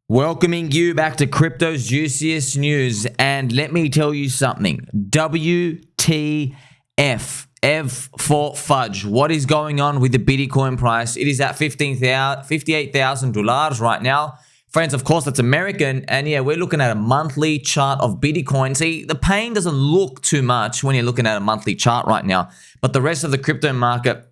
Welcoming you back to Crypto's Juiciest News, and let me tell you something. WTF. F for fudge. What is going on with the Bitcoin price? It is at $58,000 right now. Friends, of course, that's American, and yeah, we're looking at a monthly chart of Bitcoin. See, the pain doesn't look too much when you're looking at a monthly chart right now, but the rest of the crypto market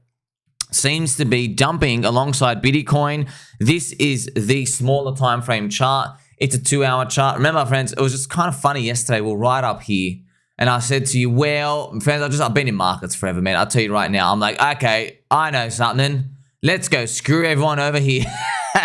seems to be dumping alongside Bitcoin. This is the smaller time frame chart. It's a 2-hour chart. Remember, friends, it was just kind of funny yesterday. We're right up here, and I said to you, well, friends, I've been in markets forever, man. I'll tell you right now. I'm like, okay, I know something. Let's go screw everyone over here.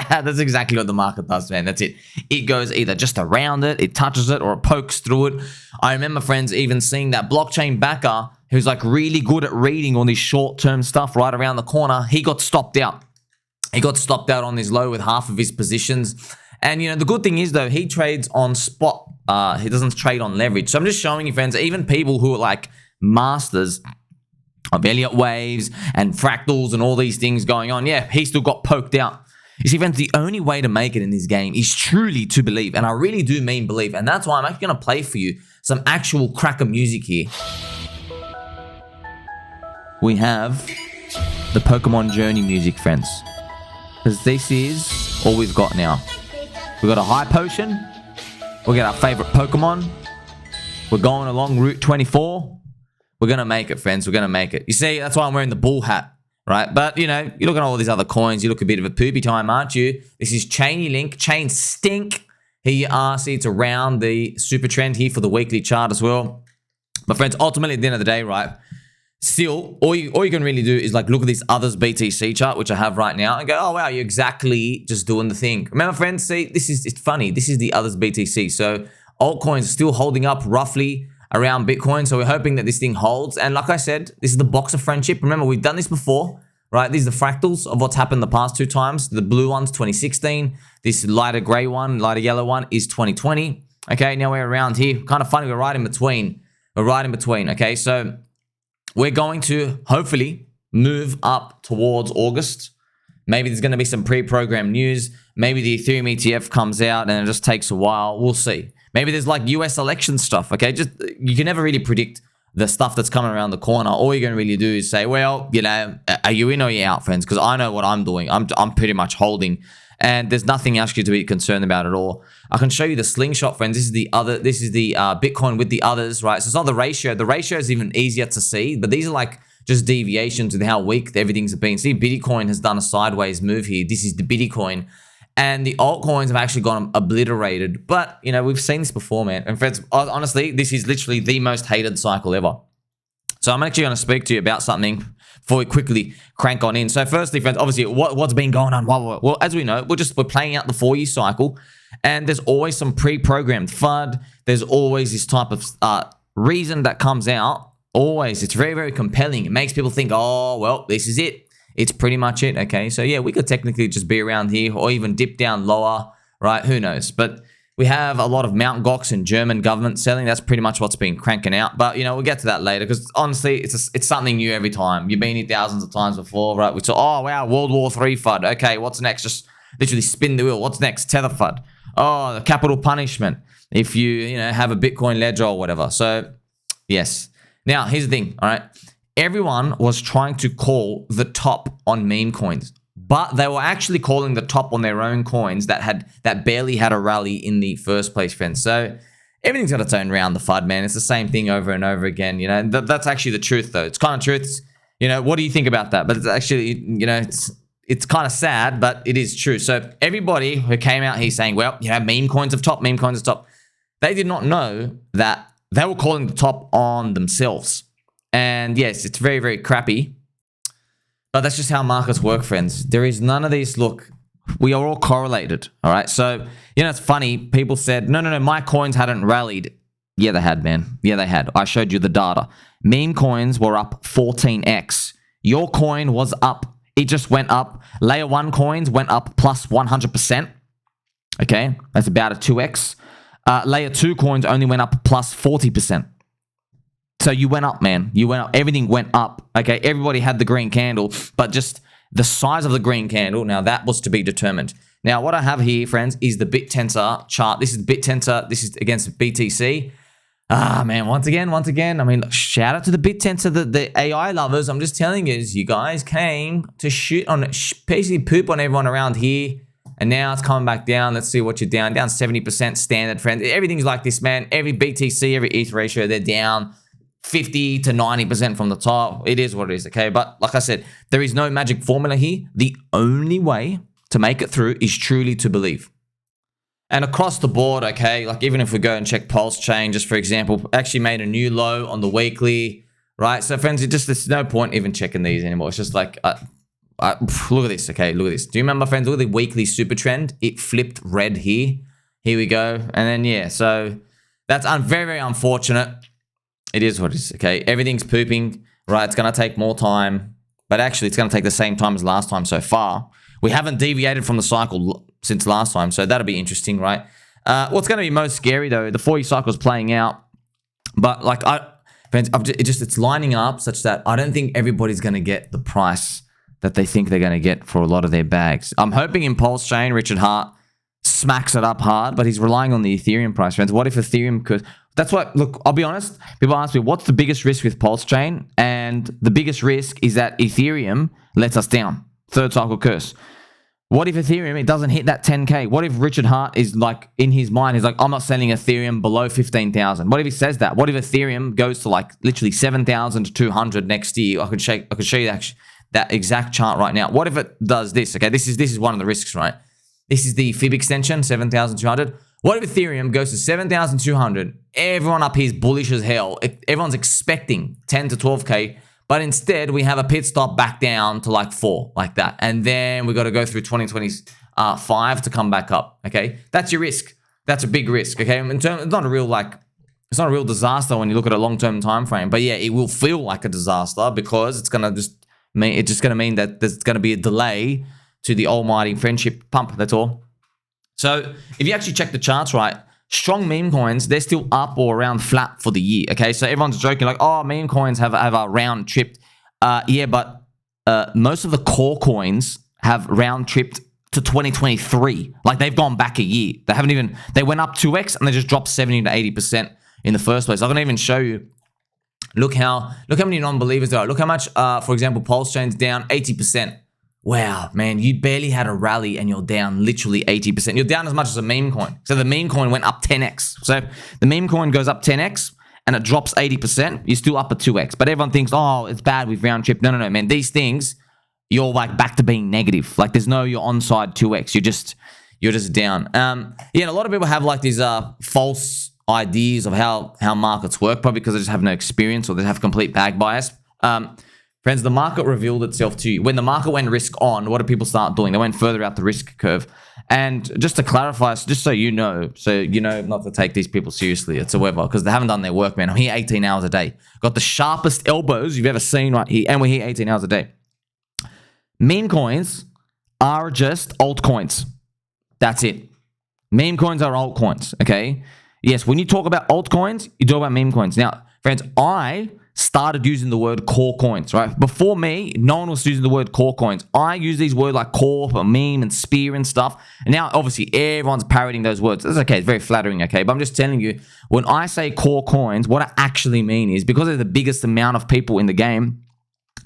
That's exactly what the market does, man. That's it. It goes either just around it, it touches it, or it pokes through it. I remember, friends, even seeing that blockchain backer who's like really good at reading all this short-term stuff right around the corner. He got stopped out. He got stopped out on his low with half of his positions. And, you know, the good thing is, though, he trades on spot. He doesn't trade on leverage. So I'm just showing you, friends, even people who are like masters of Elliott waves and fractals and all these things going on, yeah, he still got poked out. You see, friends, the only way to make it in this game is truly to believe. And I really do mean believe. And that's why I'm actually going to play for you some actual cracker music here. We have the Pokemon Journey music, friends. Because this is all we've got now. We've got a high potion. We got our favorite Pokemon. We're going along Route 24. We're going to make it, friends. We're going to make it. You see, that's why I'm wearing the bull hat, right? But, you know, you look at all these other coins. You look a bit of a poopy time, aren't you? This is Chainlink. Chain stink. Here you are. See, it's around the super trend here for the weekly chart as well. But, friends, ultimately, at the end of the day, right, still, all you can really do is like look at this others BTC chart, which I have right now, and go, oh wow, you're exactly just doing the thing. Remember, friends, see, it's funny. This is the others BTC. So altcoins still holding up roughly around Bitcoin. So we're hoping that this thing holds. And like I said, this is the box of friendship. Remember, we've done this before, right? These are the fractals of what's happened the past 2 times. The blue one's 2016. This lighter gray one, lighter yellow one is 2020. Okay, now we're around here. Kind of funny. We're right in between. Okay, so we're going to hopefully move up towards August. Maybe there's going to be some pre-programmed news. Maybe the Ethereum ETF comes out and it just takes a while. We'll see. Maybe there's like US election stuff, okay? Just you can never really predict the stuff that's coming around the corner. All you're going to really do is say, well, you know, are you in or are you out, friends? Because I know what I'm doing. I'm pretty much holding. And there's nothing actually to be concerned about at all. I can show you the slingshot, friends. This is the Bitcoin with the others, right? So it's not the ratio. The ratio is even easier to see, but these are like just deviations with how weak everything's been. See, Bitcoin has done a sideways move here. This is the Bitcoin. And the altcoins have actually gone obliterated. But, you know, we've seen this before, man. And friends, honestly, this is literally the most hated cycle ever. So I'm actually going to speak to you about something before we quickly crank on in. So firstly, friends, obviously, what's been going on? Well, as we know, we're playing out the 4-year cycle, and there's always some pre-programmed FUD. There's always this type of reason that comes out. Always. It's very, very compelling. It makes people think, oh, well, this is it. It's pretty much it, okay? So yeah, we could technically just be around here or even dip down lower, right? Who knows? But we have a lot of Mt. Gox and German government selling. That's pretty much what's been cranking out. But, you know, we'll get to that later because, honestly, it's something new every time. You've been here thousands of times before, right? We saw, oh, wow, World War III FUD. Okay, what's next? Just literally spin the wheel. What's next? Tether FUD. Oh, the capital punishment if you know, have a Bitcoin ledger or whatever. So, yes. Now, here's the thing, all right? Everyone was trying to call the top on meme coins, but they were actually calling the top on their own coins that barely had a rally in the first place, friends. So everything's got its own round the FUD, man. It's the same thing over and over again. You know, that's actually the truth, though. It's kind of truth. You know, what do you think about that? But it's actually, you know, it's kind of sad, but it is true. So everybody who came out here saying, well, you know, meme coins of top, they did not know that they were calling the top on themselves. And yes, it's very, very crappy. But that's just how markets work, friends. There is none of these. Look, we are all correlated. All right. So, you know, it's funny. People said, no, my coins hadn't rallied. Yeah, they had, man. Yeah, they had. I showed you the data. Meme coins were up 14x. Your coin was up. It just went up. Layer 1 coins went up plus 100%. Okay. That's about a 2x. Layer 2 coins only went up plus 40%. So you went up, man. You went up. Everything went up. Okay, everybody had the green candle, but just the size of the green candle, now that was to be determined. Now, what I have here, friends, is the BitTensor chart. This is BitTensor. This is against BTC. Ah, man, once again, I mean, shout out to the BitTensor, the AI lovers. I'm just telling you guys came to shoot on, basically poop on everyone around here. And now it's coming back down. Let's see what you're down. Down 70% standard, friends. Everything's like this, man. Every BTC, every ETH ratio, they're down 50 to 90% from the top. It is what it is, okay? But like I said, there is no magic formula here. The only way to make it through is truly to believe. And across the board, okay, like even if we go and check PulseChain, just for example, actually made a new low on the weekly, right? So friends, there's no point even checking these anymore. It's just like, look at this, okay? Look at this. Do you remember, friends, look at the weekly super trend? It flipped red here. Here we go. And then, yeah, so that's very, very unfortunate. It is what it is, okay? Everything's pooping, right? It's going to take more time, but actually it's going to take the same time as last time so far. We haven't deviated from the cycle since last time, so that'll be interesting, right? What's going to be most scary, though, the 4-year cycle is playing out, but like, friends, it's lining up such that I don't think everybody's going to get the price that they think they're going to get for a lot of their bags. I'm hoping in PulseChain, Richard Hart smacks it up hard, but he's relying on the Ethereum price, friends. What if Ethereum could... That's what, look, I'll be honest. People ask me, what's the biggest risk with PulseChain? And the biggest risk is that Ethereum lets us down. Third cycle curse. What if Ethereum, it doesn't hit that 10K? What if Richard Hart is like, in his mind, he's like, I'm not selling Ethereum below 15,000. What if he says that? What if Ethereum goes to like literally 7,200 next year? I could show you that exact chart right now. What if it does this? Okay, this is one of the risks, right? This is the fib extension, 7,200. What if Ethereum goes to 7,200? Everyone up here is bullish as hell. Everyone's expecting 10 to 12K. But instead, we have a pit stop back down to like 4, like that. And then we got to go through 2025 to come back up, okay? That's your risk. That's a big risk, okay? It's not a real disaster when you look at a long-term time frame. But yeah, it will feel like a disaster because it's going to just mean that there's going to be a delay to the almighty friendship pump, that's all. So if you actually check the charts, right, strong meme coins, they're still up or around flat for the year, okay? So everyone's joking like, oh, meme coins have a round tripped. Yeah, but most of the core coins have round tripped to 2023. Like they've gone back a year. They went up 2x and they just dropped 70 to 80% in the first place. I'm going to even show you. Look how many non-believers there are. Look how much, for example, PulseChain's down 80%. Wow, man, you barely had a rally and you're down literally 80%. You're down as much as a meme coin. So the meme coin went up 10x. So the meme coin goes up 10x and it drops 80%. You're still up at 2x. But everyone thinks, oh, it's bad with round trip. No, man. These things, you're like back to being negative. Like there's no you're on side 2x. You're just down. Yeah, a lot of people have like these false ideas of how markets work, probably because they just have no experience or they have complete bag bias. Friends, the market revealed itself to you. When the market went risk on, what did people start doing? They went further out the risk curve. And just to clarify, just so you know not to take these people seriously whatsoever, because they haven't done their work, man. I'm here 18 hours a day. Got the sharpest elbows you've ever seen right here, and we're here 18 hours a day. Meme coins are just altcoins. That's it. Meme coins are altcoins, okay? Yes, when you talk about altcoins, you talk about meme coins. Now, friends, I started using the word core coins, right? Before me, no one was using the word core coins. I use these words like core, meme, and spear and stuff. And now, obviously, everyone's parroting those words. That's okay. It's very flattering, okay? But I'm just telling you, when I say core coins, what I actually mean is because they're the biggest amount of people in the game,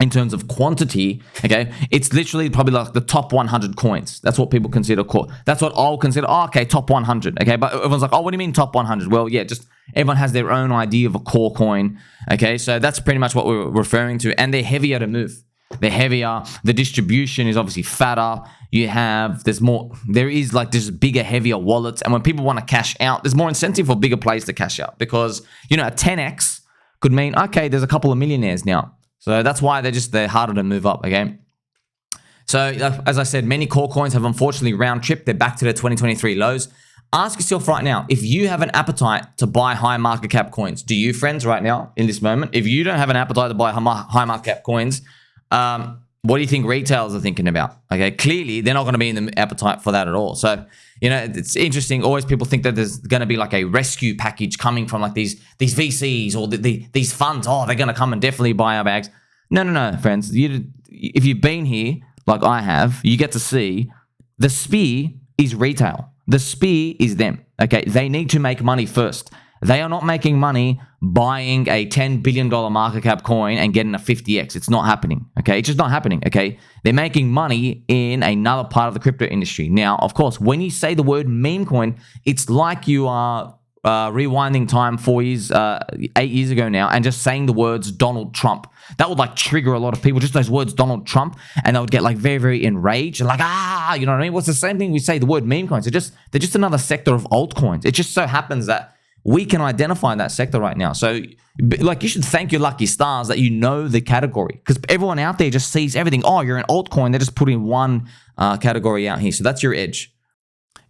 in terms of quantity, okay, it's literally probably like the top 100 coins. That's what people consider core. That's what I'll consider, oh, okay, top 100, okay? But everyone's like, oh, what do you mean top 100? Well, yeah, just everyone has their own idea of a core coin, okay? So that's pretty much what we're referring to. And they're heavier to move. They're heavier. The distribution is obviously fatter. There is like this bigger, heavier wallets. And when people want to cash out, there's more incentive for bigger players to cash out because, a 10x could mean, okay, there's a couple of millionaires now. So that's why they're harder to move up, okay? So as I said, many core coins have unfortunately round tripped. They're back to their 2023 lows. Ask yourself right now, if you have an appetite to buy high market cap coins, do you, friends, right now in this moment, if you don't have an appetite to buy high market cap coins, what do you think retailers are thinking about? Okay, clearly they're not going to be in the appetite for that at all. So, it's interesting. Always people think that there's going to be like a rescue package coming from like these VCs or these funds. Oh, they're going to come and definitely buy our bags. No, friends. If you've been here like I have, you get to see the spear is retail. The spear is them. Okay, they need to make money first. They are not making money buying a $10 billion market cap coin and getting a 50x. It's not happening. Okay, it's just not happening. Okay, they're making money in another part of the crypto industry. Now, of course, when you say the word meme coin, it's like you are rewinding time 8 years ago now and just saying the words Donald Trump. That would like trigger a lot of people, just those words Donald Trump, and they would get like very, very enraged and like, you know what I mean? What's the same thing we say the word meme coins? They're just another sector of altcoins. It just so happens that we can identify that sector right now. So like you should thank your lucky stars that you know the category, because everyone out there just sees everything. Oh, you're an altcoin. They're just putting one category out here. So that's your edge.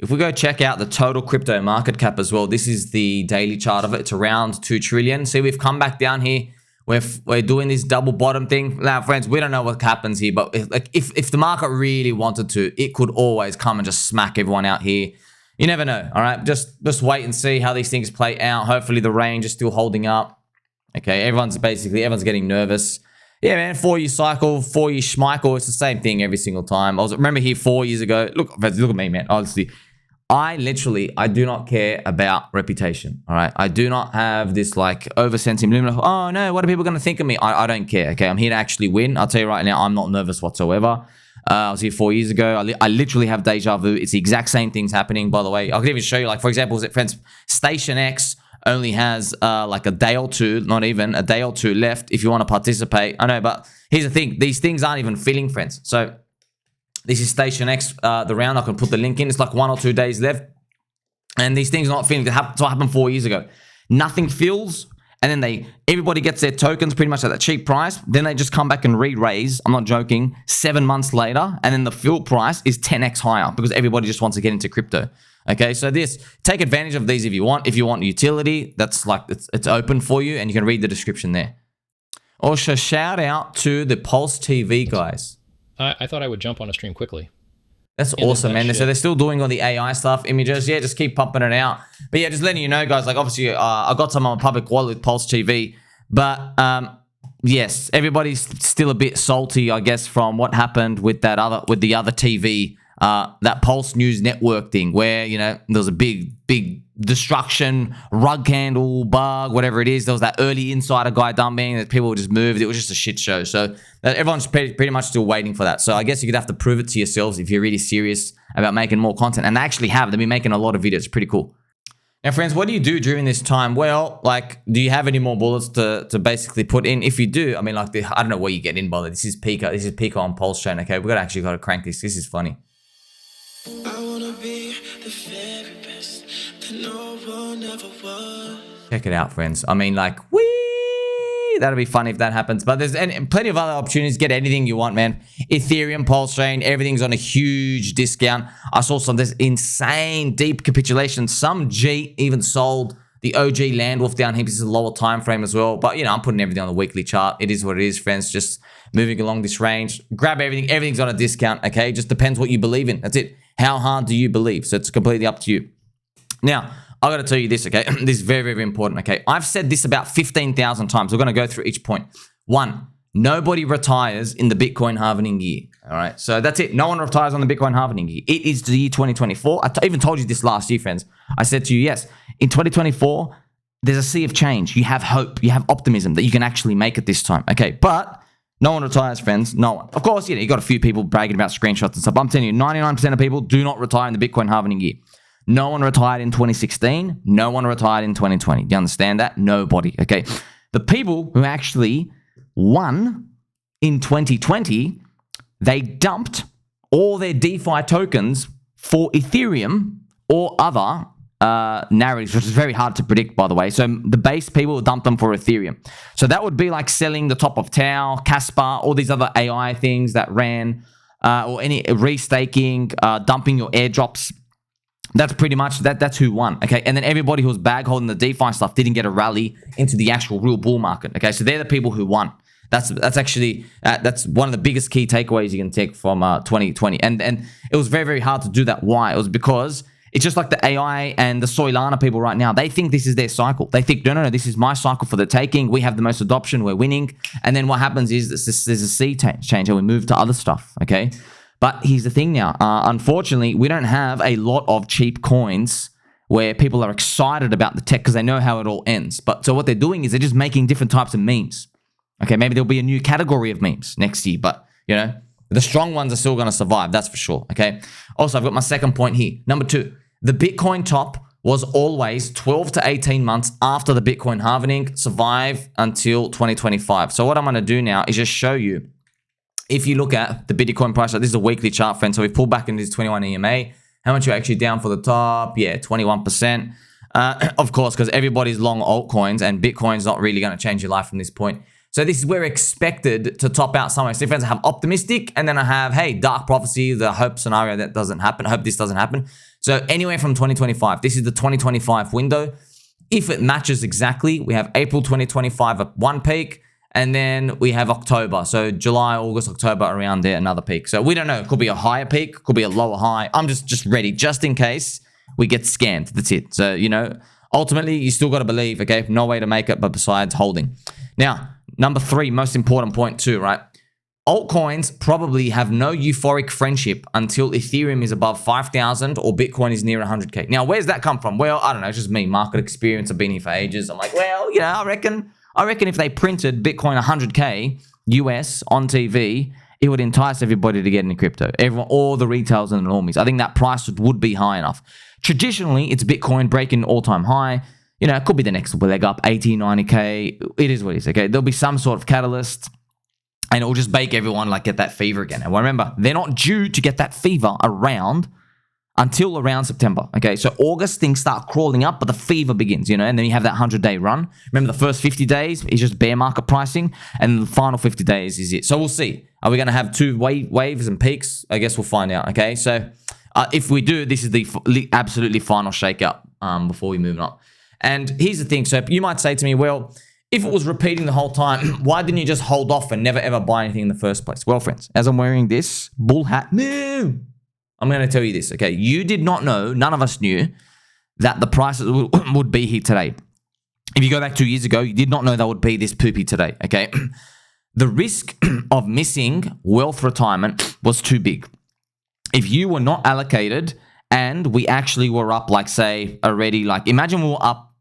If we go check out the total crypto market cap as well, this is the daily chart of it. It's around 2 trillion. See, we've come back down here. We're doing this double bottom thing. Now, friends, we don't know what happens here, but if the market really wanted to, it could always come and just smack everyone out here. You never know, all right? Just wait and see how these things play out. Hopefully the range is still holding up. Okay, everyone's getting nervous. Yeah, man, 4-year cycle, 4-year schmeichel. It's the same thing every single time. I remember here 4 years ago. Look at me, man. Honestly, I do not care about reputation, all right? I do not have this like oversensitive, oh no, what are people going to think of me? I don't care, okay? I'm here to actually win. I'll tell you right now, I'm not nervous whatsoever. I was here 4 years ago. I literally have deja vu. It's the exact same things happening, by the way. I could even show you, like, for example, friends, StationX only has like a day or two, not even a day or two left if you want to participate. I know, but here's the thing. These things aren't even filling, friends. So this is StationX, the round. I can put the link in. It's like 1 or 2 days left. And these things are not filling. That's what happened 4 years ago. Nothing fills. And then everybody gets their tokens pretty much at that cheap price. Then they just come back and re-raise. I'm not joking. 7 months later, and then the fill price is 10x higher because everybody just wants to get into crypto. Okay, so take advantage of these if you want. If you want utility, that's like it's open for you, and you can read the description there. Also, shout out to the Pulse TV guys. I thought I would jump on a stream quickly. That's awesome, man. So they're still doing all the AI stuff, images. Yeah, just keep pumping it out. But yeah, just letting you know, guys, like obviously I got some on public wallet with Pulse TV. But yes, everybody's still a bit salty, I guess, from what happened with the other TV, that Pulse News Network thing where, you know, there was a big destruction, rug handle, bug, whatever it is. There was that early insider guy dumping that people just moved. It was just a shit show. So everyone's pretty much still waiting for that. So I guess you could have to prove it to yourselves if you're really serious about making more content. And they actually have. They've been making a lot of videos. It's pretty cool. Now, friends, what do you do during this time? Well, like, do you have any more bullets to basically put in? If you do, I mean, like, I don't know where you get in by that. This is Pika. This is Pika on PulseChain. Okay, we actually got to crank this. This is funny. I wanna be the very best that no one ever was. Check it out, friends. I mean, like, whee! That'll be fun if that happens. But there's plenty of other opportunities. Get anything you want, man. Ethereum, PulseChain, everything's on a huge discount. I saw some this insane deep capitulation. Some JEET even sold the OG Landwolf down here. This is a lower time frame as well. But, you know, I'm putting everything on the weekly chart. It is what it is, friends. Just moving along this range. Grab everything. Everything's on a discount, okay? Just depends what you believe in. That's it. How hard do you believe? So it's completely up to you. Now, I got to tell you this, okay? This is very, very important, okay? I've said this about 15,000 times. We're going to go through each point. 1, nobody retires in the Bitcoin halvening year, all right? So that's it. No one retires on the Bitcoin halvening year. It is the year 2024. I even told you this last year, friends. I said to you, yes, in 2024, there's a sea of change. You have hope. You have optimism that you can actually make it this time, okay? But no one retires, friends. No one. Of course, you know, you got a few people bragging about screenshots and stuff. I'm telling you, 99% of people do not retire in the Bitcoin halvening year. No one retired in 2016. No one retired in 2020. Do you understand that? Nobody, okay? The people who actually won in 2020, they dumped all their DeFi tokens for Ethereum or other narratives, which is very hard to predict, by the way. So the base people dumped them for Ethereum. So that would be like selling the top of Tau, Casper, all these other AI things that ran, or any restaking, dumping your airdrops. That's pretty much that's who won, okay? And then everybody who was bag holding the DeFi stuff didn't get a rally into the actual real bull market, okay? So they're the people who won. That's actually that's one of the biggest key takeaways you can take from 2020. And it was very, very hard to do that. Why? It was because it's just like the AI and the Solana people right now. They think this is their cycle. They think, no, this is my cycle for the taking. We have the most adoption. We're winning. And then what happens is there's a sea change and we move to other stuff, okay? But here's the thing now. Unfortunately, we don't have a lot of cheap coins where people are excited about the tech because they know how it all ends. But so what they're doing is they're just making different types of memes. Okay, maybe there'll be a new category of memes next year, but you know, the strong ones are still going to survive. That's for sure. Okay. Also, I've got my second point here. Number 2, the Bitcoin top was always 12 to 18 months after the Bitcoin halvening, survive until 2025. So what I'm going to do now is just show you, if you look at the Bitcoin price, this is a weekly chart, friends. So we pull back into this 21 EMA. How much you're actually down for the top? Yeah, 21%. Of course, because everybody's long altcoins and Bitcoin's not really going to change your life from this point. So this is where we're expected to top out somewhere. So friends, I have optimistic and then I have, hey, dark prophecy, the hope scenario that doesn't happen. I hope this doesn't happen. So anywhere from 2025, this is the 2025 window. If it matches exactly, we have April 2025 at one peak, and then we have October. So July, August, October, around there, another peak. So we don't know. It could be a higher peak, could be a lower high. I'm just ready, just in case we get scammed. That's it. So, you know, ultimately, you still got to believe, okay? No way to make it, but besides holding. Now, number 3, most important point too, right? Altcoins probably have no euphoric friendship until Ethereum is above 5,000 or Bitcoin is near 100K. Now, where's that come from? Well, I don't know. It's just me. Market experience. I've been here for ages. I'm like, well, you know, I reckon if they printed Bitcoin 100K US on TV, it would entice everybody to get into crypto. Everyone, all the retailers and the normies. I think that price would be high enough. Traditionally, it's Bitcoin breaking all-time high. You know, it could be the next leg up, 80, 90K. It is what it is, okay? There'll be some sort of catalyst, and it will just make everyone, like, get that fever again. And remember, they're not due to get that fever until around September, okay? So August, things start crawling up, but the fever begins, you know? And then you have that 100-day run. Remember, the first 50 days is just bear market pricing, and the final 50 days is it. So we'll see. Are we going to have 2 waves and peaks? I guess we'll find out, okay? So if we do, this is the absolutely final shakeout before we move on. And here's the thing. So you might say to me, well, if it was repeating the whole time, why didn't you just hold off and never ever buy anything in the first place? Well, friends, as I'm wearing this bull hat, no, I'm going to tell you this, okay? You did not know, none of us knew, that the prices would be here today. If you go back 2 years ago, you did not know they would be this poopy today, okay? The risk of missing wealth retirement was too big. If you were not allocated and we actually were up, like, say, already, like, imagine we were up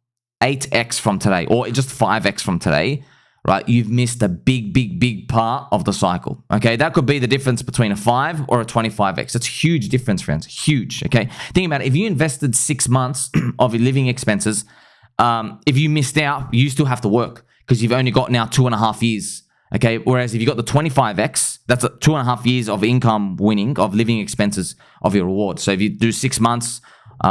8x from today or just 5x from today, right? You've missed a big part of the cycle, okay? That could be the difference between a 5 or a 25x. That's a huge difference, friends. Huge, okay? Think about it. If you invested 6 months of your living expenses, if you missed out, you still have to work because you've only got now 2.5 years, okay? Whereas if you got the 25x, that's 2.5 years of income winning, of living expenses of your reward. So if you do 6 months,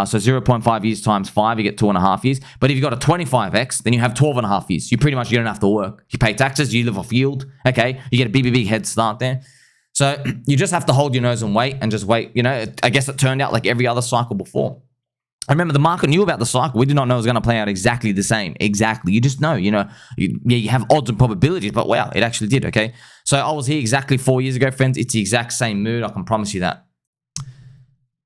so 0.5 years times 5, you get 2.5 years. But if you've got a 25x, then you have 12.5 years. You don't have to work. You pay taxes, you live off yield, okay? You get a big head start there. So you just have to hold your nose and wait and just wait. You know, I guess it turned out like every other cycle before. I remember the market knew about the cycle. We did not know it was going to play out exactly the same. Exactly. You just know, you know, you have odds and probabilities, but wow, it actually did, okay? So I was here exactly 4 years ago, friends. It's the exact same mood. I can promise you that.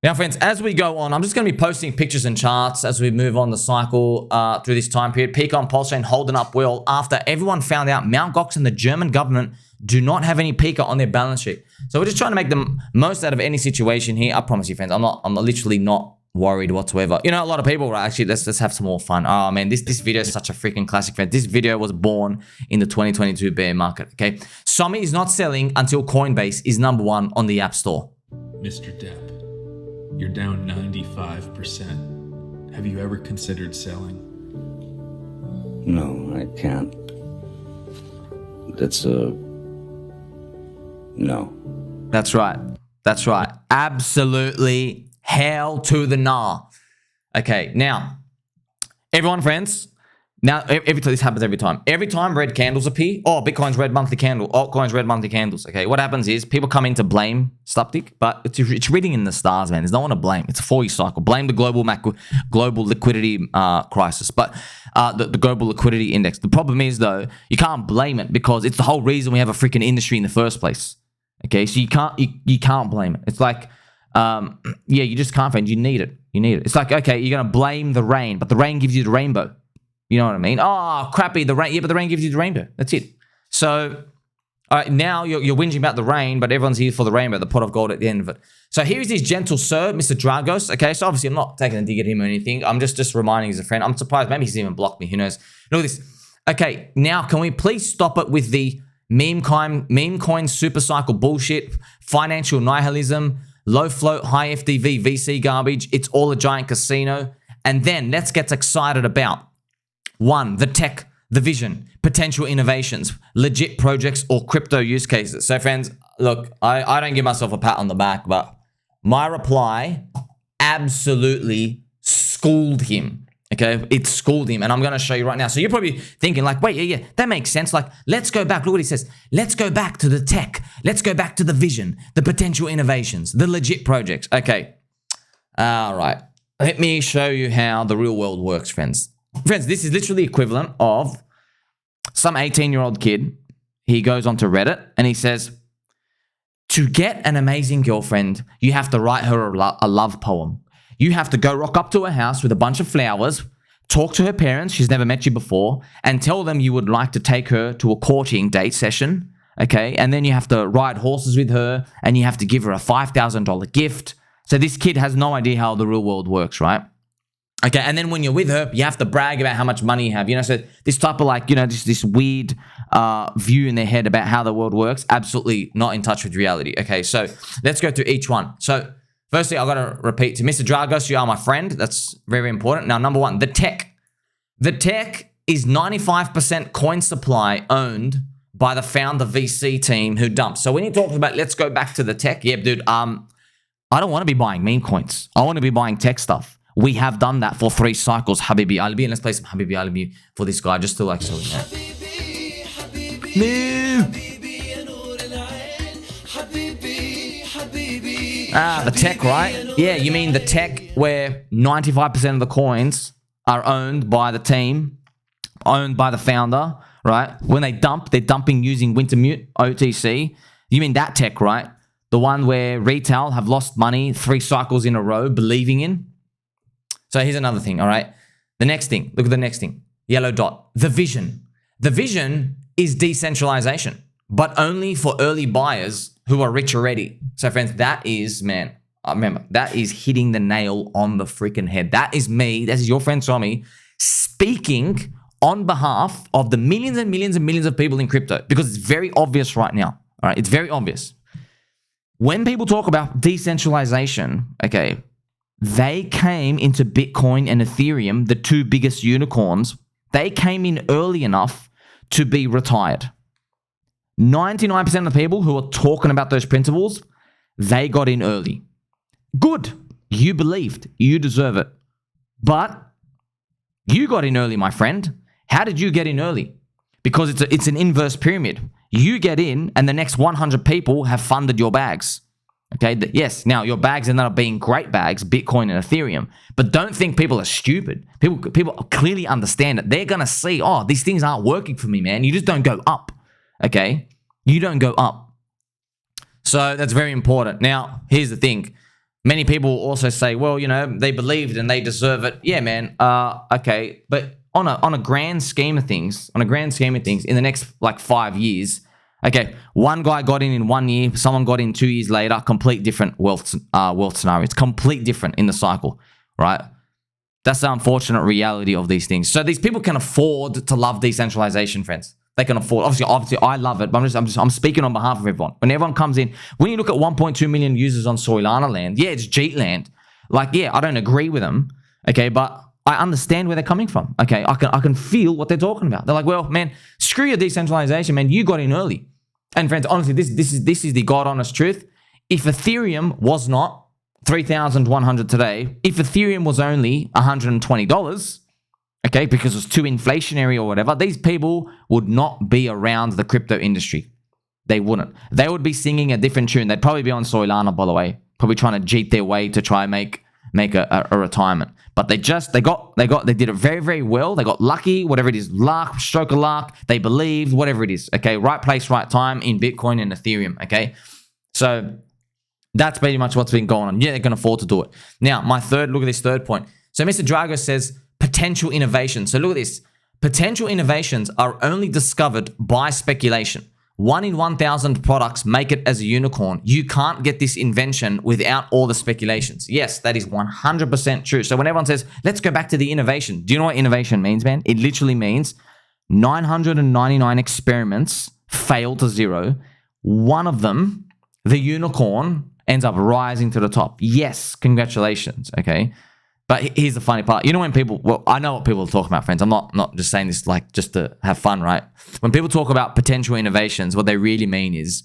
Now, friends, as we go on, I'm just going to be posting pictures and charts as we move on the cycle through this time period. Pika on PulseChain holding up well after everyone found out Mt. Gox and the German government do not have any Pika on their balance sheet. So we're just trying to make the most out of any situation here. I promise you, friends, I'm literally not worried whatsoever. You know, a lot of people are actually, let's have some more fun. Oh man, this video is such a freaking classic, friend. This video was born in the 2022 bear market, okay? Sommi is not selling until Coinbase is #1 on the App Store. Mr. Depp, you're down 95%. Have you ever considered selling? No, I can't. That's a... no. That's right. That's right. Absolutely hell to the nah. Okay, now, everyone, friends, now, this happens every time. Every time red candles appear, oh, Bitcoin's red monthly candle, altcoin's red monthly candles, okay? What happens is people come in to blame Slapdick, but it's written in the stars, man. There's no one to blame. It's a 4-year cycle. Blame the global liquidity crisis, but the global liquidity index. The problem is, though, you can't blame it because it's the whole reason we have a freaking industry in the first place, okay? So you can't blame it. It's like, yeah, you just can't, friend. You need it. You need it. It's like, okay, you're going to blame the rain, but the rain gives you the rainbow. You know what I mean? Oh, crappy, the rain. Yeah, but the rain gives you the rainbow. That's it. So All right, now you're whinging about the rain, but everyone's here for the rainbow, the pot of gold at the end of it. So here is this gentle sir, Mr. Dragos. Okay, so obviously I'm not taking a dig at him or anything. I'm just reminding he's a friend. I'm surprised. Maybe he's even blocked me. Who knows? Look at this. Okay, now can we please stop it with the meme coin super cycle bullshit, financial nihilism, low float, high FDV, VC garbage. It's all a giant casino. And then let's get excited about 1, the tech, the vision, potential innovations, legit projects or crypto use cases. So friends, look, I don't give myself a pat on the back, but my reply absolutely schooled him. Okay, it schooled him, and I'm going to show you right now. So you're probably thinking like, wait, yeah, that makes sense. Like, let's go back. Look what he says. Let's go back to the tech. Let's go back to the vision, the potential innovations, the legit projects. Okay, all right. Let me show you how the real world works, friends. Friends, this is literally equivalent of some 18-year-old kid. He goes onto Reddit, and he says, to get an amazing girlfriend, you have to write her a love poem. You have to go rock up to her house with a bunch of flowers, talk to her parents, she's never met you before, and tell them you would like to take her to a courting date session, okay? And then you have to ride horses with her, and you have to give her a $5,000 gift. So this kid has no idea how the real world works, right? Okay, and then when you're with her, you have to brag about how much money you have. You know, so this type of like, you know, this weird view in their head about how the world works, absolutely not in touch with reality. Okay, so let's go through each one. So firstly, I've got to repeat to Mr. Dragos, you are my friend. That's very, very important. Now, number 1, the tech. The tech is 95% coin supply owned by the founder VC team who dumps. So when you talk about let's go back to the tech, yeah, dude, I don't want to be buying meme coins. I want to be buying tech stuff. We have done that for 3 cycles, Habibi Alibi. And let's play some Habibi Alibi for this guy just to like, so you know. The tech, right? Yeah, you mean the tech where 95% of the coins are owned by the team, owned by the founder, right? When they dump, they're dumping using Wintermute, OTC. You mean that tech, right? The one where retail have lost money 3 cycles in a row believing in. So here's another thing, all right? The next thing, look at the next thing. Yellow dot, the vision. The vision is decentralization, but only for early buyers who are rich already. So friends, that is, man, remember, that is hitting the nail on the freaking head. That is me, that is your friend Sommi, speaking on behalf of the millions and millions and millions of people in crypto, because it's very obvious right now, all right? It's very obvious. When people talk about decentralization, okay, they came into Bitcoin and Ethereum, the 2 biggest unicorns. They came in early enough to be retired. 99% of the people who are talking about those principles, they got in early. Good. You believed. You deserve it. But you got in early, my friend. How did you get in early? Because it's an inverse pyramid. You get in and the next 100 people have funded your bags. Okay, yes, now your bags ended up being great bags, Bitcoin and Ethereum, but don't think people are stupid. People clearly understand it. They're going to see, oh, these things aren't working for me, man. You just don't go up, okay? You don't go up. So that's very important. Now, here's the thing. Many people also say, well, you know, they believed and they deserve it. Yeah, man, okay, but on a grand scheme of things, in the next like 5 years, okay, one guy got in 1 year, someone got in 2 years later, complete different wealth scenario. It's complete different in the cycle, right? That's the unfortunate reality of these things. So these people can afford to love decentralization, friends. They can afford. Obviously, I love it, but I'm speaking on behalf of everyone. When everyone comes in, when you look at 1.2 million users on Solana land, yeah, it's JEET land. Like, yeah, I don't agree with them, okay, but I understand where they're coming from. Okay, I can feel what they're talking about. They're like, well, man, screw your decentralization, man. You got in early. And friends, honestly, this is the God honest truth. If Ethereum was not 3,100 today, if Ethereum was only $120, okay, because it was too inflationary or whatever, these people would not be around the crypto industry. They wouldn't. They would be singing a different tune. They'd probably be on Solana, by the way, probably trying to JEET their way to try and make a retirement. But they did it very, very well. They got lucky, whatever it is, luck, stroke of luck. They believed, whatever it is. Okay, right place, right time in Bitcoin and Ethereum. Okay, so that's pretty much what's been going on. Yeah, they can afford to do it. Now, look at this third point. So Mr. Drago says potential innovation. So look at this. Potential innovations are only discovered by speculation. 1 in 1,000 products make it as a unicorn. You can't get this invention without all the speculations. Yes, that is 100% true. So when everyone says, let's go back to the innovation. Do you know what innovation means, man? It literally means 999 experiments fail to zero. One of them, the unicorn, ends up rising to the top. Yes, congratulations, okay? But here's the funny part. You know when people, well, I know what people are talking about, friends. I'm not just saying this like just to have fun, right? When people talk about potential innovations, what they really mean is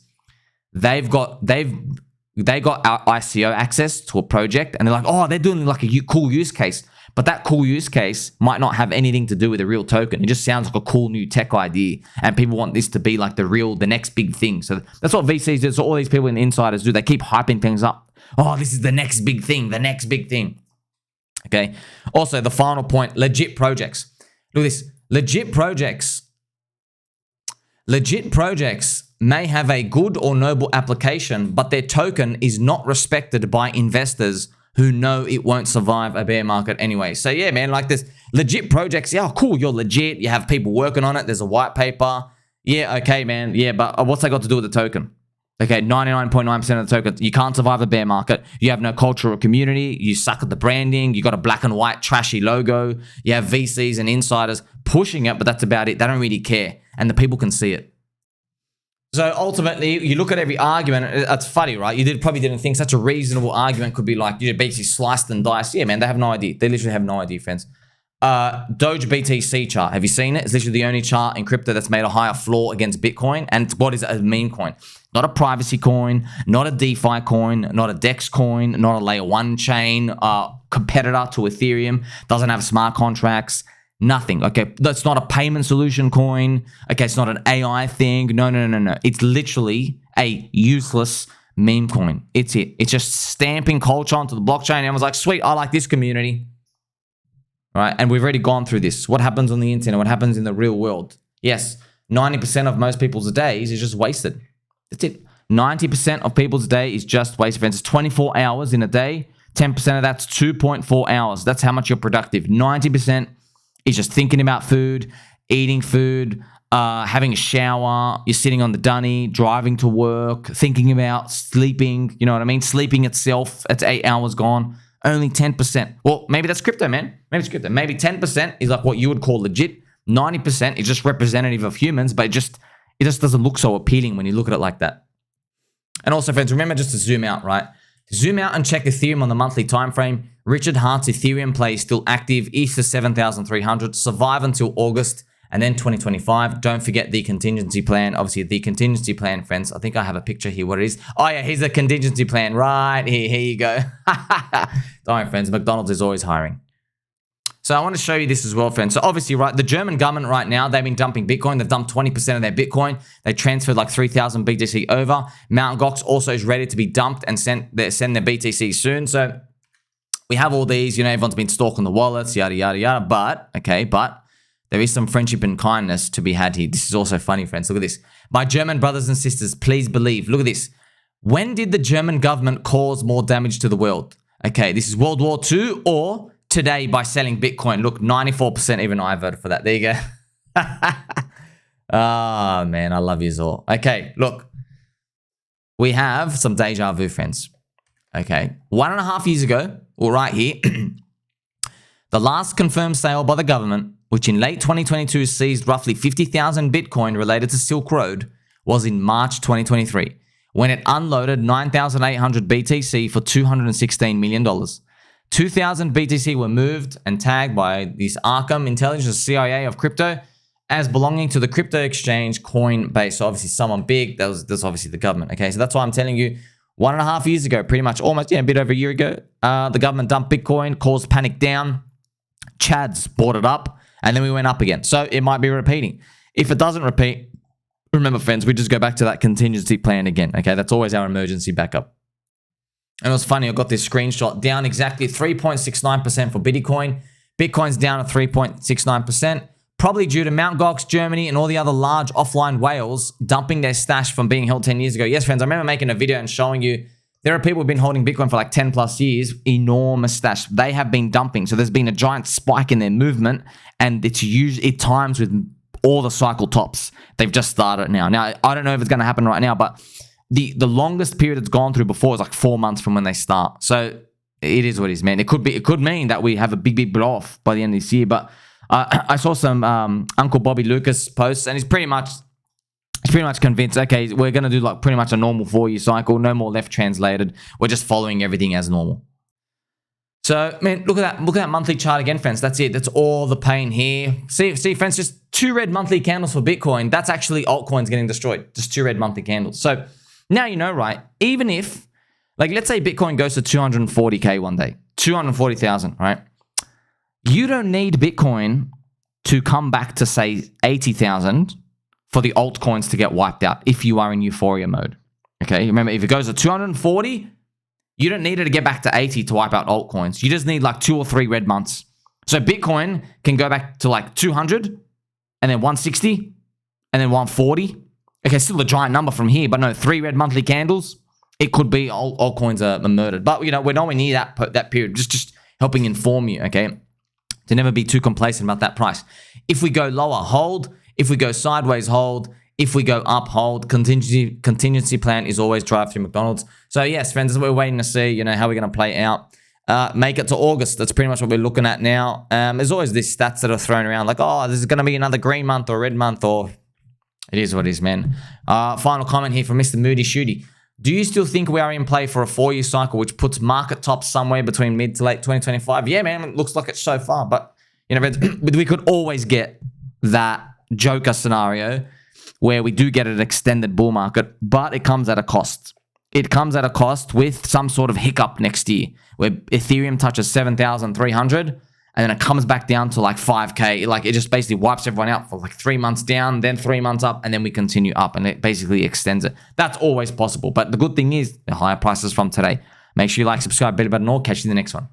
they got our ICO access to a project and they're like, oh, they're doing like a cool use case. But that cool use case might not have anything to do with a real token. It just sounds like a cool new tech idea. And people want this to be like the next big thing. So that's what VCs do. So all these people and insiders do. They keep hyping things up. Oh, this is the next big thing, the next big thing. Okay. Also, the final point, legit projects. Look at this. Legit projects may have a good or noble application, but their token is not respected by investors who know it won't survive a bear market anyway. So yeah, man, like this legit projects. Yeah, cool. You're legit. You have people working on it. There's a white paper. Yeah. Okay, man. Yeah. But what's that got to do with the token? Okay, 99.9% of the tokens, you can't survive a bear market. You have no cultural community. You suck at the branding. You got a black and white trashy logo. You have VCs and insiders pushing it, but that's about it. They don't really care, and the people can see it. So ultimately, you look at every argument. It's funny, right? You probably didn't think such a reasonable argument could be like, you basically sliced and diced. Yeah, man, they have no idea. They literally have no idea, friends. Doge BTC chart. Have you seen it? It's literally the only chart in crypto that's made a higher floor against Bitcoin. And what is it? A meme coin. Not a privacy coin, not a DeFi coin, not a DEX coin, not a layer 1 chain competitor to Ethereum. Doesn't have smart contracts. Nothing. Okay, that's not a payment solution coin. Okay, it's not an AI thing. No. It's literally a useless meme coin. It's it. It's just stamping culture onto the blockchain. And everyone's like, sweet, I like this community. Right, and we've already gone through this. What happens on the internet? What happens in the real world? Yes, 90% of most people's days is just wasted. That's it. 90% of people's day is just wasted. It's 24 hours in a day. 10% of that's 2.4 hours. That's how much you're productive. 90% is just thinking about food, eating food, having a shower. You're sitting on the dunny, driving to work, thinking about sleeping. You know what I mean? Sleeping itself. That's 8 hours gone. Only 10%. Well, maybe that's crypto, man. Maybe it's crypto. Maybe 10% is like what you would call legit. 90% is just representative of humans, but it just doesn't look so appealing when you look at it like that. And also, friends, remember just to zoom out, right? Zoom out and check Ethereum on the monthly time frame. Richard Hart's Ethereum play is still active. ETH is 7,300. Survive until August and then 2025. Don't forget the contingency plan. Obviously, the contingency plan, friends. I think I have a picture here. What it is? Oh, yeah, here's the contingency plan right here. Here you go. Don't worry, friends. McDonald's is always hiring. So I want to show you this as well, friends. So obviously, right, the German government right now, they've been dumping Bitcoin. They've dumped 20% of their Bitcoin. They transferred like 3,000 BTC over. Mt. Gox also is ready to be dumped and send their BTC soon. So we have all these, you know, everyone's been stalking the wallets, yada, yada, yada. But there is some friendship and kindness to be had here. This is also funny, friends. Look at this. My German brothers and sisters, please believe. Look at this. When did the German government cause more damage to the world? Okay, this is World War II or today by selling Bitcoin. Look, 94%, even I voted for that. There you go. Oh, man, I love you all. Okay, look. We have some deja vu, friends. Okay, 1.5 years ago, or right here, the last confirmed sale by the government, which in late 2022 seized roughly 50,000 Bitcoin related to Silk Road, was in March 2023, when it unloaded 9,800 BTC for $216 million. 2,000 BTC were moved and tagged by this Arkham Intelligence CIA of crypto as belonging to the crypto exchange Coinbase. So obviously someone big, that's obviously the government. Okay, so that's why I'm telling you, 1.5 years ago, pretty much almost, a bit over a year ago, the government dumped Bitcoin, caused panic down. Chads bought it up, and then we went up again. So it might be repeating. If it doesn't repeat, remember, friends, we just go back to that contingency plan again. Okay, that's always our emergency backup. And it was funny, I got this screenshot down exactly 3.69% for Bitcoin. Bitcoin's down at 3.69%, probably due to Mt. Gox, Germany, and all the other large offline whales dumping their stash from being held 10 years ago. Yes, friends, I remember making a video and showing you there are people who've been holding Bitcoin for like 10 plus years, enormous stash. They have been dumping. So there's been a giant spike in their movement, and it times with all the cycle tops. They've just started now. Now, I don't know if it's going to happen right now, but the longest period it's gone through before is like 4 months from when they start. So it is what it is, man. It could mean that we have a big blow off by the end of this year. But I saw some Uncle Bobby Loukas posts, and he's pretty much convinced, okay, we're going to do like pretty much a normal 4-year cycle, no more left translated. We're just following everything as normal. So, man, look at that monthly chart again, friends. That's it. That's all the pain here. See, friends, just 2 red monthly candles for Bitcoin. That's actually altcoins getting destroyed. Just 2 red monthly candles. So now you know, right? Even if, like, let's say Bitcoin goes to 240K one day, 240,000, right? You don't need Bitcoin to come back to, say, 80,000 for the altcoins to get wiped out if you are in euphoria mode. Okay, remember, if it goes to 240, you don't need it to get back to 80 to wipe out altcoins. You just need like 2 or 3 red months. So Bitcoin can go back to like 200 and then 160 and then 140. Okay, still a giant number from here, but no, 3 red monthly candles. It could be altcoins are murdered. But, you know, we're nowhere near that period. Just helping inform you, okay? To never be too complacent about that price. If we go lower, hold. If we go sideways, hold. If we go up, hold. Contingency plan is always drive through McDonald's. So yes, friends, we're waiting to see, you know, how we're going to play out. Make it to August. That's pretty much what we're looking at now. There's always these stats that are thrown around like, oh, this is going to be another green month or red month, or it is what it is, man. Final comment here from Mr. Moody Shooty. Do you still think we are in play for a 4-year cycle, which puts market tops somewhere between mid to late 2025? Yeah, man, it looks like it so far. But, you know, we could always get that Joker scenario where we do get an extended bull market, but it comes at a cost. It comes at a cost with some sort of hiccup next year where Ethereum touches 7,300 and then it comes back down to like 5K. Like it just basically wipes everyone out for like 3 months down, then 3 months up, and then we continue up, and it basically extends it. That's always possible. But the good thing is the higher prices from today. Make sure you like, subscribe, bell button, or catch you in the next one.